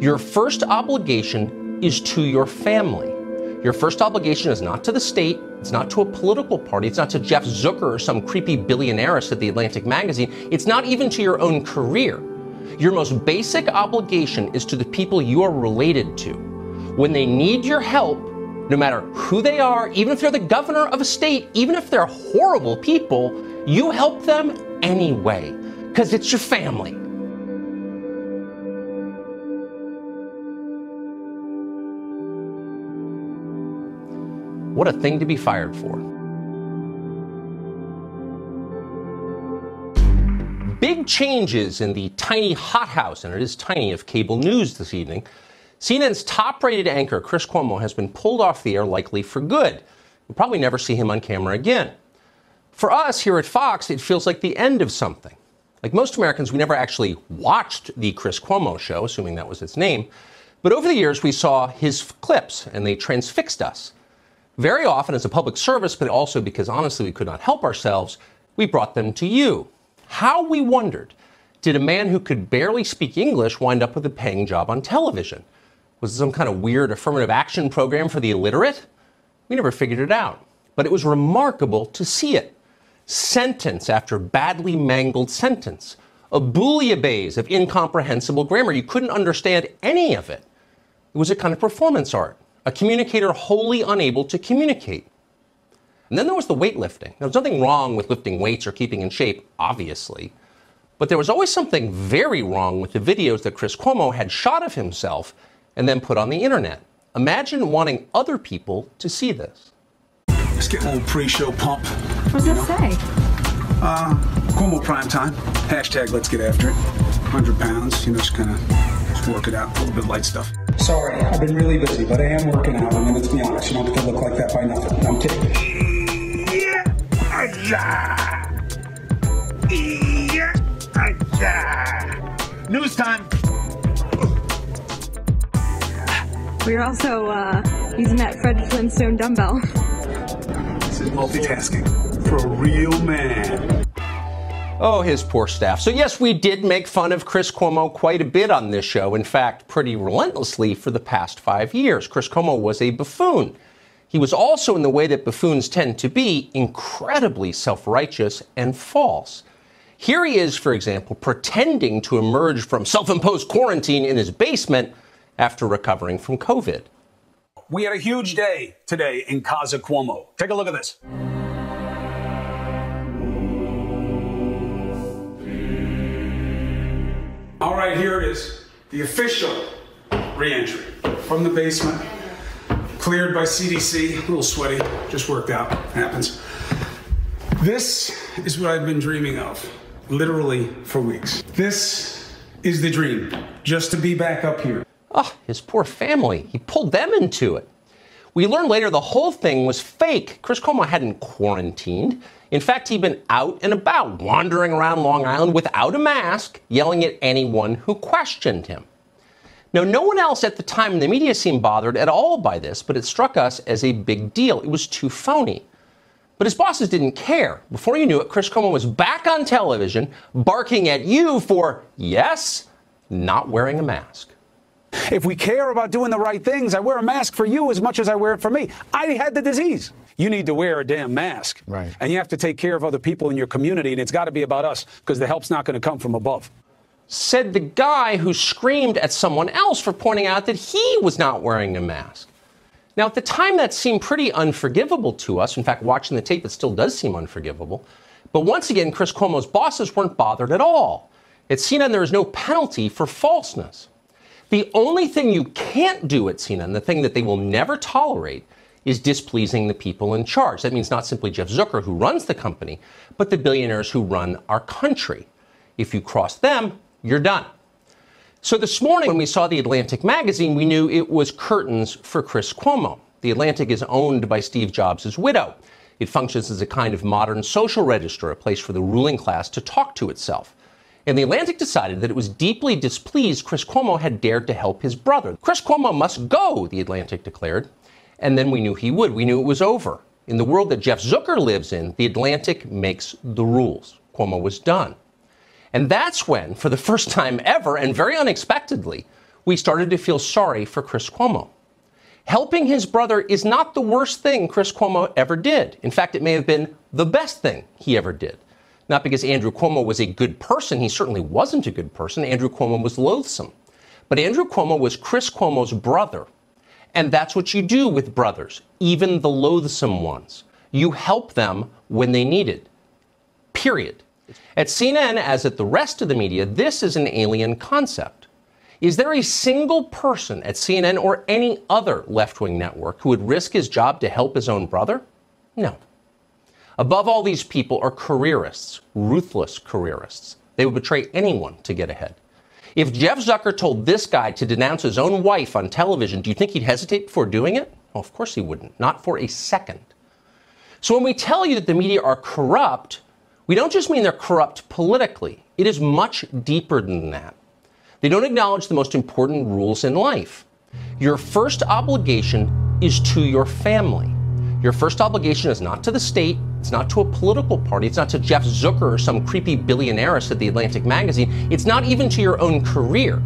Your first obligation is to your family. Your first obligation is not to the state, it's not to a political party, it's not to Jeff Zucker or some creepy billionairess at the Atlantic magazine, it's not even to your own career. Your most basic obligation is to the people you are related to. When they need your help, no matter who they are, even if they're the governor of a state, even if they're horrible people, you help them anyway, because it's your family. What a thing to be fired for. Big changes in the tiny hothouse, and it is tiny, of cable news this evening. CNN's top-rated anchor, Chris Cuomo, has been pulled off the air, likely for good. We'll probably never see him on camera again. For us here at Fox, it feels like the end of something. Like most Americans, we never actually watched the Chris Cuomo show, assuming that was its name. But over the years, we saw his clips, and they transfixed us. Very often as a public service, but also because honestly we could not help ourselves, we brought them to you. How, we wondered, did a man who could barely speak English wind up with a paying job on television? Was it some kind of weird affirmative action program for the illiterate? We never figured it out. But it was remarkable to see it. Sentence after badly mangled sentence. A bouillabaisse of incomprehensible grammar. You couldn't understand any of it. It was a kind of performance art. A communicator wholly unable to communicate. And then there was the weightlifting. There was nothing wrong with lifting weights or keeping in shape, obviously. But there was always something very wrong with the videos that Chris Cuomo had shot of himself and then put on the internet. Imagine wanting other people to see this. Let's get a little pre-show pump. What does it say? Cuomo prime time. Hashtag let's get after it. 100 pounds, just kind of work it out. A little bit of light stuff. Sorry, I've been really busy, but I am working out. I mean, let's be honest, you don't have to look like that by nothing. I'm kidding. News time. We're also using that Fred Flintstone dumbbell. This is multitasking for a real man. Oh, his poor staff. So yes, we did make fun of Chris Cuomo quite a bit on this show. In fact, pretty relentlessly for the past 5 years. Chris Cuomo was a buffoon. He was also, in the way that buffoons tend to be, incredibly self-righteous and false. Here he is, for example, pretending to emerge from self-imposed quarantine in his basement after recovering from COVID. We had a huge day today in Casa Cuomo. Take a look at this. All right, here it is. The official re-entry from the basement. Cleared by CDC. A little sweaty. Just worked out. Happens. This is what I've been dreaming of, literally for weeks. This is the dream, just to be back up here. Oh, his poor family. He pulled them into it. We learned later the whole thing was fake. Chris Cuomo hadn't quarantined. In fact, he'd been out and about, wandering around Long Island without a mask, yelling at anyone who questioned him. Now, no one else at the time in the media seemed bothered at all by this, but it struck us as a big deal. It was too phony. But his bosses didn't care. Before you knew it, Chris Cuomo was back on television, barking at you for, yes, not wearing a mask. If we care about doing the right things, I wear a mask for you as much as I wear it for me. I had the disease. You need to wear a damn mask. Right. And you have to take care of other people in your community, and it's got to be about us, because the help's not going to come from above. Said the guy who screamed at someone else for pointing out that he was not wearing a mask. Now, at the time, that seemed pretty unforgivable to us. In fact, watching the tape, it still does seem unforgivable. But once again, Chris Cuomo's bosses weren't bothered at all. At CNN, there is no penalty for falseness. The only thing you can't do at CNN, the thing that they will never tolerate, is displeasing the people in charge. That means not simply Jeff Zucker, who runs the company, but the billionaires who run our country. If you cross them, you're done. So this morning, when we saw the Atlantic magazine, we knew it was curtains for Chris Cuomo. The Atlantic is owned by Steve Jobs' widow. It functions as a kind of modern social register, a place for the ruling class to talk to itself. And the Atlantic decided that it was deeply displeased Chris Cuomo had dared to help his brother. Chris Cuomo must go, the Atlantic declared. And then we knew he would. We knew it was over. In the world that Jeff Zucker lives in, the Atlantic makes the rules. Cuomo was done. And that's when, for the first time ever, and very unexpectedly, we started to feel sorry for Chris Cuomo. Helping his brother is not the worst thing Chris Cuomo ever did. In fact, it may have been the best thing he ever did. Not because Andrew Cuomo was a good person. He certainly wasn't a good person. Andrew Cuomo was loathsome. But Andrew Cuomo was Chris Cuomo's brother. And that's what you do with brothers, even the loathsome ones. You help them when they need it. Period. At CNN, as at the rest of the media, this is an alien concept. Is there a single person at CNN or any other left-wing network who would risk his job to help his own brother? No. Above all, these people are careerists, ruthless careerists. They would betray anyone to get ahead. If Jeff Zucker told this guy to denounce his own wife on television, do you think he'd hesitate before doing it? Well, of course he wouldn't, not for a second. So when we tell you that the media are corrupt, we don't just mean they're corrupt politically. It is much deeper than that. They don't acknowledge the most important rules in life. Your first obligation is to your family. Your first obligation is not to the state. It's not to a political party. It's not to Jeff Zucker or some creepy billionairess at the Atlantic magazine. It's not even to your own career.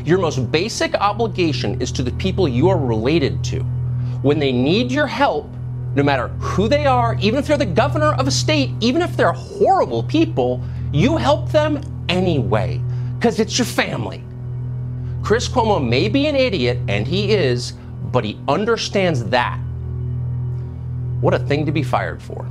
Your most basic obligation is to the people you are related to. When they need your help, no matter who they are, even if they're the governor of a state, even if they're horrible people, you help them anyway, because it's your family. Chris Cuomo may be an idiot, and he is, but he understands that. What a thing to be fired for.